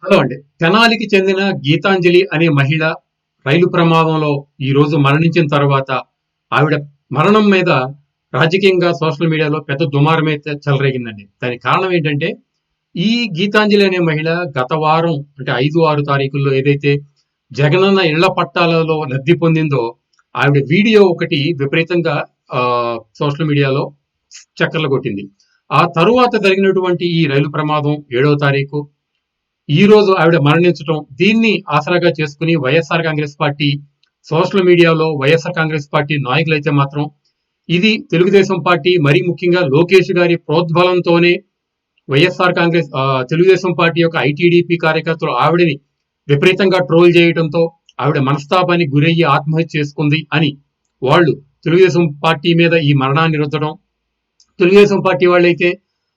Hello అండి. తెనాలికి చెందిన గీతాంజలి అనే మహిళ రైలు ప్రమాదంలో ఈ రోజు మరణించిన తర్వాత ఆవిడ మరణం మీద రాజకీయంగా సోషల్ మీడియాలో పెద్ద దుమారమైతే చెలరేగిందండి. దానికి కారణం ఏంటంటే ఈ గీతాంజలి అనే మహిళ గత వారం అంటే 5, 6 తారీఖుల్లో ఏదైతే జగనన్న ఇళ్ల పట్టాలలో లబ్ధి పొందిందో ఆవిడ వీడియో ఒకటి విపరీతంగా సోషల్ మీడియాలో చక్కర్లు కొట్టింది. ఆ తరువాత జరిగినటువంటి ఈ రైలు ప్రమాదం 7వ తారీఖు ఈ రోజు ఆవిడ మరణించడం దీన్ని ఆసరాగా చేసుకుని వైఎస్ఆర్ కాంగ్రెస్ పార్టీ సోషల్ మీడియాలో వైఎస్ఆర్ కాంగ్రెస్ పార్టీ నాయకులైతే మాత్రం ఇది తెలుగుదేశం పార్టీ మరీ ముఖ్యంగా లోకేష్ గారి ప్రోద్బలంతోనే వైఎస్ఆర్ కాంగ్రెస్ తెలుగుదేశం పార్టీ యొక్క ఐటీడీపీ కార్యకర్తలు ఆవిడని విపరీతంగా ట్రోల్ చేయడంతో ఆవిడ మనస్తాపానికి గురయ్యి ఆత్మహత్య చేసుకుంది అని వాళ్ళు తెలుగుదేశం పార్టీ మీద ఈ మరణాన్ని రుద్దడం, తెలుగుదేశం పార్టీ వాళ్ళైతే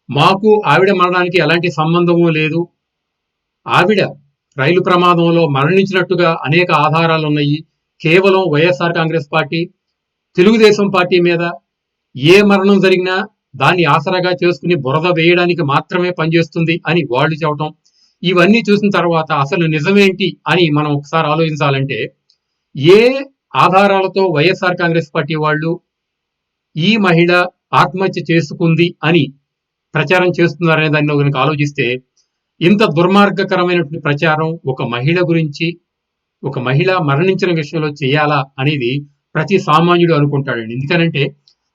మాకు ఆవిడ మరణానికి ఎలాంటి సంబంధము లేదు, ఆవిడ రైలు ప్రమాదంలో మరణించినట్టుగా అనేక ఆధారాలు ఉన్నాయి, కేవలం వైఎస్ఆర్ కాంగ్రెస్ పార్టీ తెలుగుదేశం పార్టీ మీద ఏ మరణం జరిగినా దాన్ని ఆసరాగా చేసుకుని బురద వేయడానికి మాత్రమే పనిచేస్తుంది అని వాళ్ళు చెప్పటం, ఇవన్నీ చూసిన తర్వాత అసలు నిజమేంటి అని మనం ఒకసారి ఆలోచించాలంటే ఏ ఆధారాలతో వైఎస్ఆర్ కాంగ్రెస్ పార్టీ వాళ్ళు ఈ మహిళ ఆత్మహత్య చేసుకుంది అని ప్రచారం చేస్తున్నారనే దాన్ని కనుక ఆలోచిస్తే ఇంత దుర్మార్గకరమైనటువంటి ప్రచారం ఒక మహిళ గురించి, ఒక మహిళ మరణించిన విషయంలో చేయాలా అనేది ప్రతి సామాన్యుడు అనుకుంటాడండి. ఎందుకనంటే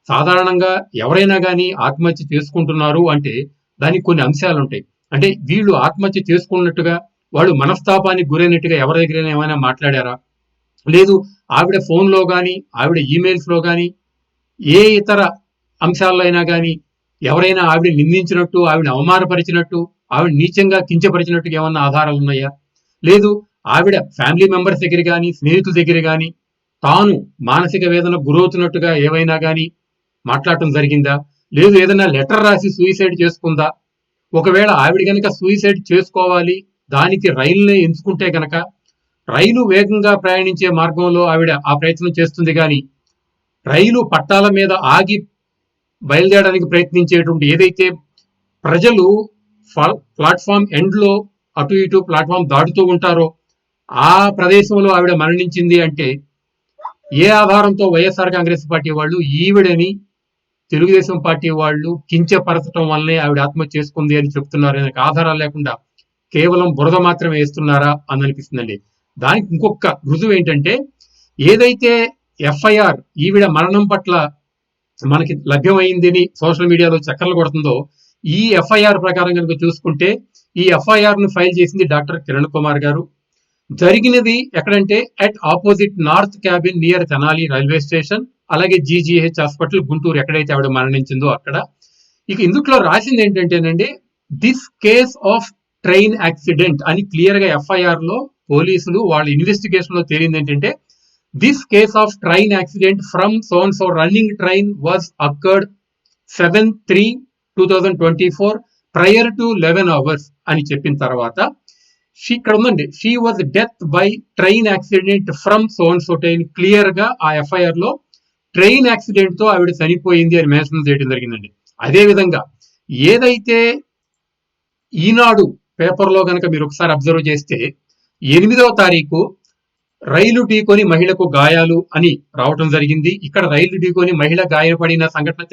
సాధారణంగా ఎవరైనా కానీ ఆత్మహత్య చేసుకుంటున్నారు అంటే దానికి కొన్ని అంశాలు ఉంటాయి. అంటే వీళ్ళు ఆత్మహత్య చేసుకున్నట్టుగా, వాళ్ళు మనస్తాపానికి గురైనట్టుగా ఎవరి దగ్గరైనా ఏమైనా మాట్లాడారా, లేదు ఆవిడ ఫోన్లో కానీ ఆవిడ ఈమెయిల్స్లో కానీ ఏ ఇతర అంశాల్లో అయినా కానీ ఎవరైనా ఆవిడ నిందించినట్టు, ఆవిడ అవమానపరిచినట్టు, ఆవిడ నీచంగా కించపరిచినట్టుగా ఏమన్నా ఆధారాలు ఉన్నాయా, లేదు ఆవిడ ఫ్యామిలీ మెంబర్స్ దగ్గర కానీ స్నేహితుల దగ్గర కానీ తాను మానసిక వేదన గురవుతున్నట్టుగా ఏవైనా కానీ మాట్లాడటం జరిగిందా, లేదు ఏదైనా లెటర్ రాసి సూసైడ్ చేసుకుందా, ఒకవేళ ఆవిడ కనుక సూసైడ్ చేసుకోవాలి దానికి రైలునే ఎంచుకుంటే గనక రైలు వేగంగా ప్రయాణించే మార్గంలో ఆవిడ ఆ ప్రయత్నం చేస్తుంది కానీ రైలు పట్టాల మీద ఆగి బయలుదేరడానికి ప్రయత్నించేటువంటి ఏదైతే ప్రజలు ప్లాట్ఫామ్ ఎండ్ లో అటు ఇటు ప్లాట్ఫామ్ దాటుతూ ఉంటారో ఆ ప్రదేశంలో ఆవిడ మరణించింది అంటే ఏ ఆధారంతో వైఎస్ఆర్ కాంగ్రెస్ పార్టీ వాళ్ళు ఈవిడని తెలుగుదేశం పార్టీ వాళ్ళు కించపరచడం వల్లనే ఆవిడ ఆత్మహత్య చేసుకుంది అని చెప్తున్నారు అనే ఆధారాలు లేకుండా కేవలం బురద మాత్రమే వేస్తున్నారా అని అనిపిస్తుందండి. దానికి ఇంకొక రుజువు ఏంటంటే ఏదైతే ఎఫ్ఐఆర్ ఈవిడ మరణం పట్ల మనకి లభ్యమైందని సోషల్ మీడియాలో చక్కర్లు కొడుతుందో ఈ ఎఫ్ఐఆర్ ప్రకారం కనుక చూసుకుంటే ఈ ఎఫ్ఐఆర్ ను ఫైల్ చేసింది డాక్టర్ కిరణ్ కుమార్ గారు. జరిగినది ఎక్కడంటే at opposite north cabin near Tenali railway station, అలాగే జీజీహెచ్ హాస్పిటల్ గుంటూరు ఎక్కడైతే ఆవిడ మరణించిందో అక్కడ. ఇక ఇందులో రాసింది ఏంటంటేనండి this case of train accident అని క్లియర్ గా ఎఫ్ఐఆర్ లో పోలీసులు వాళ్ళ ఇన్వెస్టిగేషన్ లో తేలింది ఏంటంటే this case of train accident from so and so running train was occurred 7/3/2024 prior to 11 hours అని చెప్పిన తర్వాత ఇక్కడ ఉందండి she was death by train accident from so and so train, clear గా ఆ ఎఫ్ఐఆర్ లో ట్రైన్ యాక్సిడెంట్ తో ఆవిడ చనిపోయింది అని మెన్షన్ చేయడం జరిగిందండి. అదే విధంగా ఏదైతే ఈనాడు పేపర్ లో కనుక మీరు ఒకసారి అబ్జర్వ్ చేస్తే 8వ తారీఖు రైలు ఢీకొని మహిళకు గాయాలు అని రావటం జరిగింది. ఇక్కడ రైలు ఢీకొని మహిళ గాయపడిన సంఘటన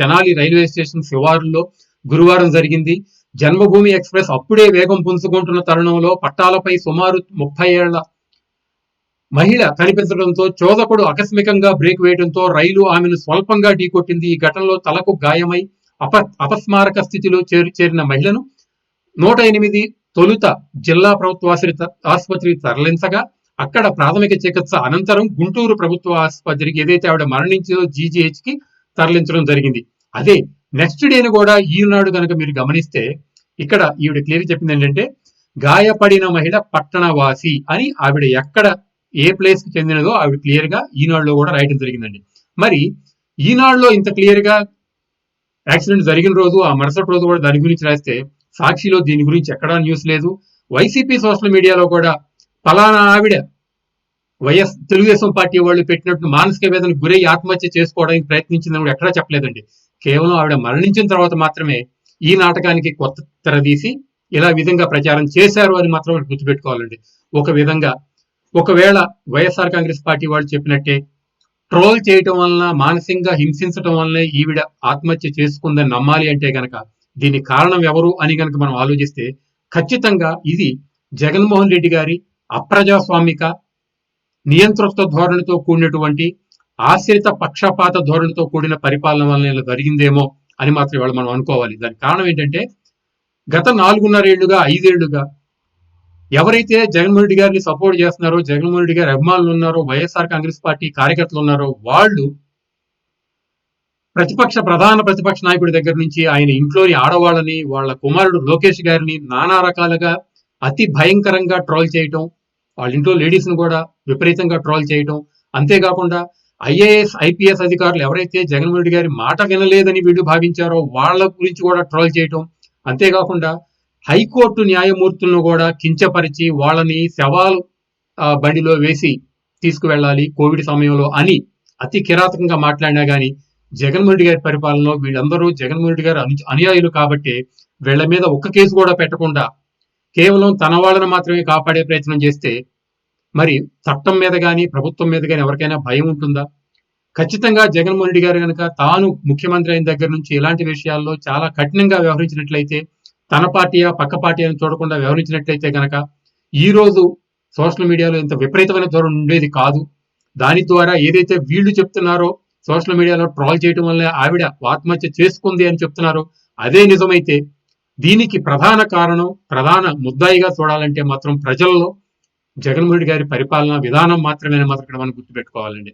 తెనాలి రైల్వే స్టేషన్ శివారులో గురువారం జరిగింది. జన్మభూమి ఎక్స్ప్రెస్ అప్పుడే వేగం పుంజుకుంటున్న తరుణంలో పట్టాలపై సుమారు 30 ఏళ్ల మహిళ కనిపించడంతో చోదకుడు ఆకస్మికంగా బ్రేక్ వేయడంతో రైలు ఆమెను స్వల్పంగా ఢీకొట్టింది. ఈ ఘటనలో తలకు గాయమై అపస్మారక స్థితిలో చేరిన మహిళను 108 తొలుత జిల్లా ప్రభుత్వ ఆసుపత్రికి తరలించగా అక్కడ ప్రాథమిక చికిత్స అనంతరం గుంటూరు ప్రభుత్వ ఆసుపత్రికి ఏదైతే ఆవిడ మరణించిందో జీజీహెచ్ కి తరలించడం జరిగింది. అదే నెక్స్ట్ డేను కూడా ఈనాడు కనుక మీరు గమనిస్తే ఇక్కడ ఈవిడ క్లియర్ చెప్పింది ఏంటంటే గాయపడిన మహిళ పట్టణవాసి అని ఆవిడ ఎక్కడ ఏ ప్లేస్ కి చెందినదో ఆవిడ క్లియర్ గా ఈనాడులో కూడా రాయడం జరిగిందండి. మరి ఈనాడులో ఇంత క్లియర్ గా యాక్సిడెంట్ జరిగిన రోజు ఆ మరుసటి రోజు కూడా దాని గురించి రాస్తే సాక్షిలో దీని గురించి ఎక్కడా న్యూస్ లేదు. వైసీపీ సోషల్ మీడియాలో కూడా ఫలానా ఆవిడ తెలుగుదేశం పార్టీ వాళ్ళు పెట్టినట్టు మానసిక వేదనకు గురై ఆత్మహత్య చేసుకోవడానికి ప్రయత్నించిందని కూడా ఎక్కడా చెప్పలేదండి. కేవలం ఆవిడ మరణించిన తర్వాత మాత్రమే ఈ నాటకానికి కొత్త తెర తీసి ఇలా విధంగా ప్రచారం చేశారు అని మాత్రం గుర్తుపెట్టుకోవాలండి. ఒక విధంగా ఒకవేళ వైఎస్ఆర్ కాంగ్రెస్ పార్టీ వాళ్ళు చెప్పినట్టే ట్రోల్ చేయటం వలన, మానసికంగా హింసించటం వల్లనే ఈవిడ ఆత్మహత్య చేసుకుందని నమ్మాలి అంటే గనక దీనికి కారణం ఎవరు అని గనక మనం ఆలోచిస్తే ఖచ్చితంగా ఇది జగన్మోహన్ రెడ్డి గారి అప్రజాస్వామిక, నియంతృత్వ ధోరణితో కూడినటువంటి, ఆశ్రిత పక్షపాత ధోరణితో కూడిన పరిపాలన వలన ఇలా జరిగిందేమో అని మాత్రం ఇవాళ మనం అనుకోవాలి. దానికి కారణం ఏంటంటే గత 4.5 ఏళ్లుగా 5 ఏళ్లుగా ఎవరైతే జగన్మోహన్ రెడ్డి గారిని సపోర్ట్ చేస్తున్నారో, జగన్మోహన్ రెడ్డి గారి అభిమానులు ఉన్నారో, వైఎస్ఆర్ కాంగ్రెస్ పార్టీ కార్యకర్తలు ఉన్నారో వాళ్ళు ప్రధాన ప్రతిపక్ష నాయకుడి దగ్గర నుంచి ఆయన ఇంట్లోని ఆడవాళ్ళని, వాళ్ళ కుమారుడు లోకేష్ గారిని నానా రకాలుగా అతి భయంకరంగా ట్రోల్ చేయటం, వాళ్ళ ఇంట్లో లేడీస్ ని కూడా విపరీతంగా ట్రోల్ చేయటం, అంతేకాకుండా ఐఏఎస్ ఐపీఎస్ అధికారులు ఎవరైతే జగన్మోహన్ రెడ్డి గారి మాట వినలేదని వీళ్ళు భావించారో వాళ్ళ గురించి కూడా ట్రోల్ చేయటం, అంతేకాకుండా హైకోర్టు న్యాయమూర్తులను కూడా కించపరిచి వాళ్ళని శవాలు బండిలో వేసి తీసుకువెళ్ళాలి కోవిడ్ సమయంలో అని అతి కిరాతకంగా మాట్లాడినా గానీ జగన్మోహన్ రెడ్డి గారి పరిపాలనలో వీళ్ళందరూ జగన్మోహన్ రెడ్డి గారు అనుయాయులు కాబట్టి వీళ్ళ మీద ఒక్క కేసు కూడా పెట్టకుండా కేవలం తన వాళ్ళని మాత్రమే కాపాడే ప్రయత్నం చేస్తే మరి చట్టం మీద కానీ ప్రభుత్వం మీద కానీ ఎవరికైనా భయం ఉంటుందా? ఖచ్చితంగా జగన్మోహన్ రెడ్డి గారు కనుక తాను ముఖ్యమంత్రి అయిన దగ్గర నుంచి ఇలాంటి విషయాల్లో చాలా కఠినంగా వ్యవహరించినట్లయితే, తన పార్టీయా పక్క పార్టీ అని చూడకుండా వ్యవహరించినట్లయితే కనుక ఈ రోజు సోషల్ మీడియాలో ఇంత విపరీతమైన ధోరణి ఉండేది కాదు. దాని ద్వారా ఏదైతే వీళ్ళు చెప్తున్నారో సోషల్ మీడియాలో ట్రోల్ చేయడం వల్ల ఆవిడ ఆత్మహత్య చేసుకుంది అని చెప్తున్నారు, అదే నిజమైతే దీనికి ప్రధాన కారణం, ప్రధాన ముద్దాయిగా చూడాలంటే మాత్రం ప్రజల్లో జగన్మోహన్ రెడ్డి గారి పరిపాలన విధానం మాత్రమే మాత్రం ఇక్కడ మనం గుర్తుపెట్టుకోవాలండి.